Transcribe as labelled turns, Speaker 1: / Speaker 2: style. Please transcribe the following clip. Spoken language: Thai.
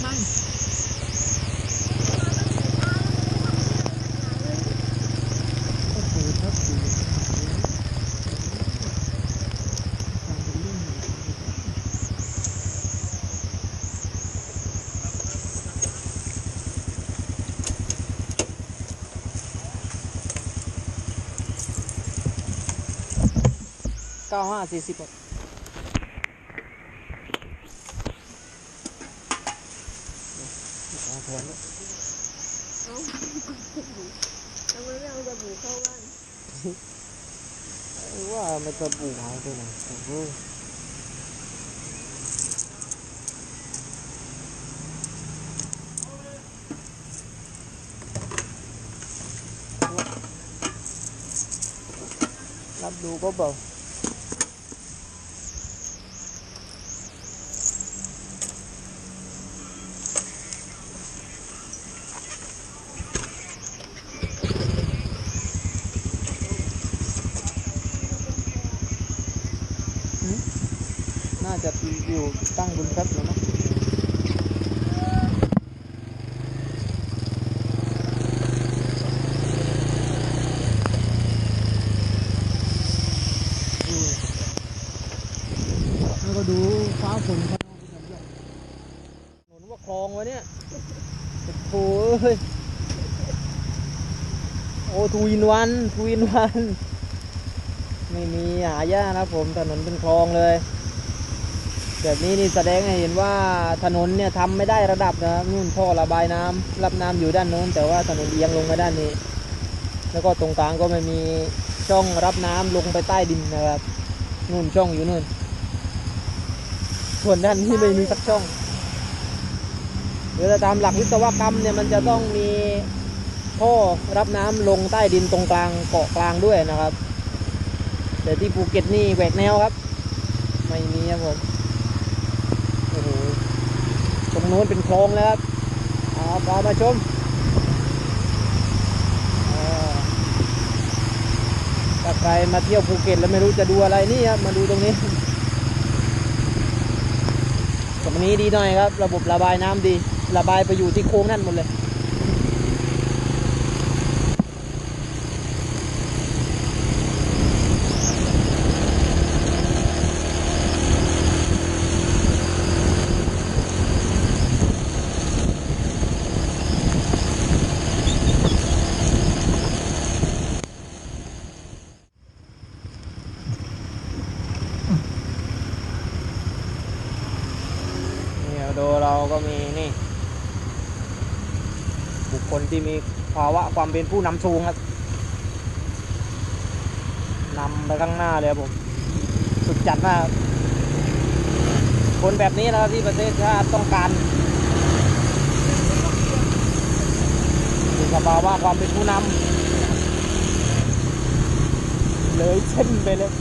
Speaker 1: มั่งก็ปูทับปู95 40แทนแล้ว
Speaker 2: เอาทำไมไม่เอาสบู่เข้าบ้าน
Speaker 1: ว่ามันจะบูหายไปไหนโอ้โหรับดูก็เบาน่าจะอยู่ตั้งบนแป๊บแล้วนะแล้วก็ดูฟ้าฝนครับหนุนว่าคลองวะเนี่ยโอ้ยโอ้ทูอินวันไม่มีหายากนะผมถนนเป็นคลองเลยแบบนี้นี่แสดงให้เห็นว่าถนนเนี่ยทำไม่ได้ระดับนะนู่นท่อระบายน้ำรับน้ำอยู่ด้านโน้นแต่ว่าถนนเอียงลงมาด้านนี้แล้วก็ตรงกลางก็ไม่มีช่องรับน้ำลงไปใต้ดินนะครับนู่นช่องอยู่นู่นส่วนด้านนี้ไม่มีสักช่องหรือตามหลักวิศวกรรมเนี่ยมันจะต้องมีท่อรับน้ำลงใต้ดินตรงกลางเกาะกลางด้วยนะครับแต่ที่ภูเก็ตนี่แหวกแนวครับไม่มีครับผมโอ้โหตรงโน้นเป็นคลองแล้วครับเอาพามาชมถ้าใครมาเที่ยวภูเก็ตแล้วไม่รู้จะดูอะไรนี่ครับมาดูตรงนี้ตรงนี้ดีหน่อยครับระบบระบายน้ำดีระบายไปอยู่ที่โค้งนั่นหมดเลยโดเราก็มีนี่บุคคลที่มีภาวะความเป็นผู้นำชูงครับนำไปข้างหน้าเลยครับผมสุดจัดมากคนแบบนี้นะครับที่ประเทศชาติต้องการมีภาวะความเป็นผู้นำเลยเช่นไปเลย